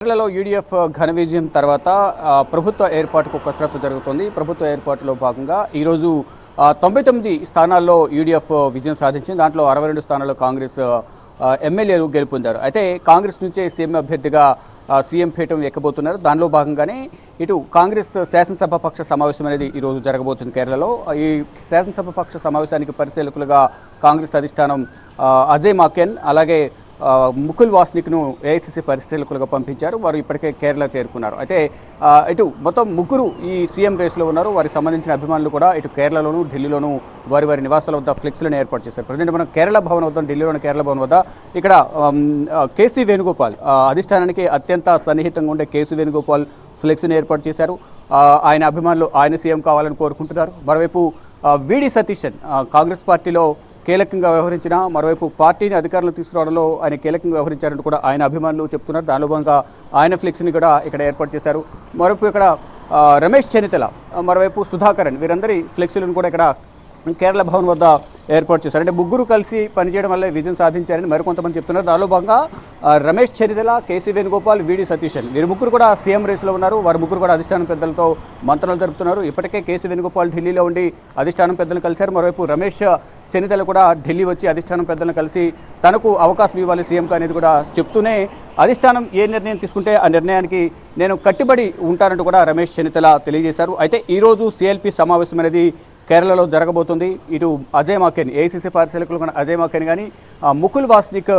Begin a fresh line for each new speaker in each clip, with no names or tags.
కేరళలో యూడీఎఫ్ ఘన విజయం తర్వాత ప్రభుత్వ ఏర్పాటుకు కసరత్తు జరుగుతోంది. ప్రభుత్వ ఏర్పాటులో భాగంగా ఈరోజు 99 స్థానాల్లో యూడీఎఫ్ విజయం సాధించింది. దాంట్లో 62 స్థానాల్లో కాంగ్రెస్ ఎమ్మెల్యేలు గెలుపొందారు. అయితే కాంగ్రెస్ నుంచే సీఎం అభ్యర్థిగా సీఎం పీఠం ఎక్కబోతున్నారు. దానిలో భాగంగానే ఇటు కాంగ్రెస్ శాసనసభ పక్ష సమావేశం అనేది ఈరోజు జరగబోతుంది కేరళలో. ఈ శాసనసభ పక్ష సమావేశానికి పరిశీలకులుగా కాంగ్రెస్ అధిష్టానం అజయ్ మాకెన్ అలాగే ముకుల్ వాస్నిక్ను ఏఐసిసి పరిశీలకులుగా పంపించారు. వారు ఇప్పటికే కేరళ చేరుకున్నారు. అయితే ఇటు మొత్తం ముగ్గురు ఈ సీఎం రేస్లో ఉన్నారు. వారికి సంబంధించిన అభిమానులు కూడా ఇటు కేరళలోను ఢిల్లీలోను వారి నివాసాల వద్ద ఫ్లెక్స్లను ఏర్పాటు చేశారు. ప్రజెంట్ మనం కేరళ భవన్ వద్ద ఢిల్లీలోని కేరళ భవన్ వద్ద ఇక్కడ కేసీ వేణుగోపాల్ అధిష్టానానికి అత్యంత సన్నిహితంగా ఉండే కేసీ వేణుగోపాల్ ఫ్లెక్స్ని ఏర్పాటు చేశారు. ఆయన అభిమానులు ఆయన సీఎం కావాలని కోరుకుంటున్నారు. మరోవైపు విడి సతీశన్ కాంగ్రెస్ పార్టీలో కీలకంగా వ్యవహరించిన మరోవైపు పార్టీని అధికారంలో తీసుకురావడంలో ఆయన కీలకంగా వ్యవహరించారంటూ కూడా ఆయన అభిమానులు చెప్తున్నారు. దానిలో భాగంగా ఆయన ఫ్లెక్స్ని కూడా ఇక్కడ ఏర్పాటు చేశారు. మరోవైపు ఇక్కడ రమేష్ చెన్నితల మరోవైపు సుధాకరన్ వీరందరి ఫ్లెక్స్లను కూడా ఇక్కడ కేరళ భవన్ వద్ద ఏర్పాటు చేశారు. అంటే ముగ్గురు కలిసి పనిచేయడం వల్ల విజయం సాధించారని మరికొంతమంది చెప్తున్నారు. దానిలో భాగంగా రమేష్ చెన్నితల, కేసీ వేణుగోపాల్, విడి సతీశన్ వీరు ముగ్గురు కూడా సీఎం రేస్లో ఉన్నారు. వారు ముగ్గురు కూడా అధిష్టానం పెద్దలతో మంత్రాలు జరుపుతున్నారు. ఇప్పటికే కేసీ వేణుగోపాల్ ఢిల్లీలో ఉండి అధిష్టానం పెద్దలను కలిశారు. మరోవైపు రమేష్ చెన్నితల కూడా ఢిల్లీ వచ్చి అధిష్టానం పెద్దలను కలిసి తనకు అవకాశం ఇవ్వాలి సీఎంగా అనేది కూడా చెప్తూనే అధిష్టానం ఏ నిర్ణయం తీసుకుంటే ఆ నిర్ణయానికి నేను కట్టుబడి ఉంటానంటూ కూడా రమేష్ చెన్నితల తెలియజేశారు. అయితే ఈరోజు సిఎల్పి సమావేశం అనేది కేరళలో జరగబోతుంది. ఇటు అజయ్ మాకెన్ ఏఐసిసి పరిశీలకులు అజయ్ మాకెన్ కానీ ముకుల్ వాస్నిక్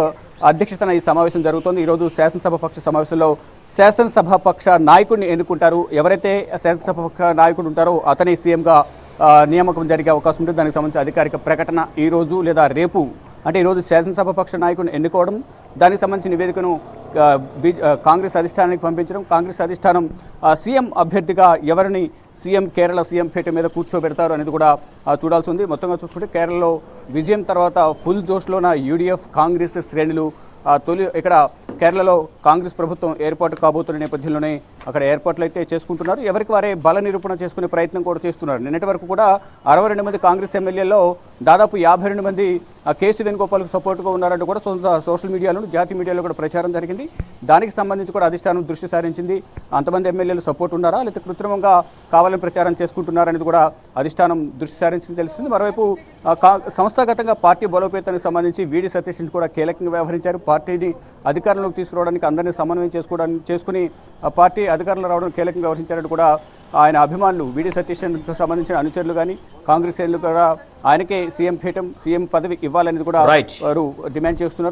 అధ్యక్షతన ఈ సమావేశం జరుగుతుంది. ఈరోజు శాసనసభ పక్ష సమావేశంలో శాసనసభ పక్ష నాయకుడిని ఎన్నుకుంటారు. ఎవరైతే శాసనసభ పక్ష నాయకుడు ఉంటారో అతని సీఎంగా నియామకం జరిగే అవకాశం ఉంటుంది. దానికి సంబంధించి అధికారిక ప్రకటన ఈరోజు లేదా రేపు, అంటే ఈరోజు శాసనసభ పక్ష నాయకుడిని ఎన్నుకోవడం, దానికి సంబంధించిన నివేదికను కాంగ్రెస్ అధిష్టానానికి పంపించడం, కాంగ్రెస్ అధిష్టానం సీఎం అభ్యర్థిగా ఎవరిని కేరళ సీఎం పీఠం మీద కూర్చోబెడతారు అనేది కూడా చూడాల్సి ఉంది. మొత్తంగా చూసుకుంటే కేరళలో విజయం తర్వాత ఫుల్ జోష్లోన యూడీఎఫ్ కాంగ్రెస్ శ్రేణులు ఇక్కడ కేరళలో కాంగ్రెస్ ప్రభుత్వం ఏర్పాటు కాబోతున్న నేపథ్యంలోనే అక్కడ ఏర్పాట్లు అయితే చేసుకుంటున్నారు. ఎవరికి వారే బల నిరూపణ చేసుకునే ప్రయత్నం కూడా చేస్తున్నారు. నిన్నటి వరకు కూడా 62 మంది కాంగ్రెస్ ఎమ్మెల్యేలో దాదాపు 52 మంది కేసీ వేణుగోపాల్కు సపోర్టుగా ఉన్నారంటూ కూడా సోషల్ మీడియాలో జాతీయ మీడియాలో కూడా ప్రచారం జరిగింది. దానికి సంబంధించి కూడా అధిష్టానం దృష్టి సారించింది. అంతమంది ఎమ్మెల్యేలు సపోర్ట్ ఉన్నారా లేకపోతే కృత్రిమంగా కావాలని ప్రచారం చేసుకుంటున్నారనేది కూడా అధిష్టానం దృష్టి సారించింది తెలుస్తుంది. మరోవైపు సంస్థాగతంగా పార్టీ బలోపేతానికి సంబంధించి విడి సతీశన్ కూడా కీలకంగా వ్యవహరించారు. పార్టీని అధికారంలోకి తీసుకురావడానికి అందరినీ సమన్వయం చేసుకుని పార్టీ అధికారంలో రావడం కీలకంగా వ్యవహరించారంటూ కూడా ఆయన అభిమానులు విడి సతీశన్కు సంబంధించిన అనుచరులు కానీ కాంగ్రెస్ శ్రేణులు కూడా ఆయనకే సీఎం పీఠం సీఎం పదవి ఇవ్వాలనేది కూడా వారు డిమాండ్ చేస్తున్నారు.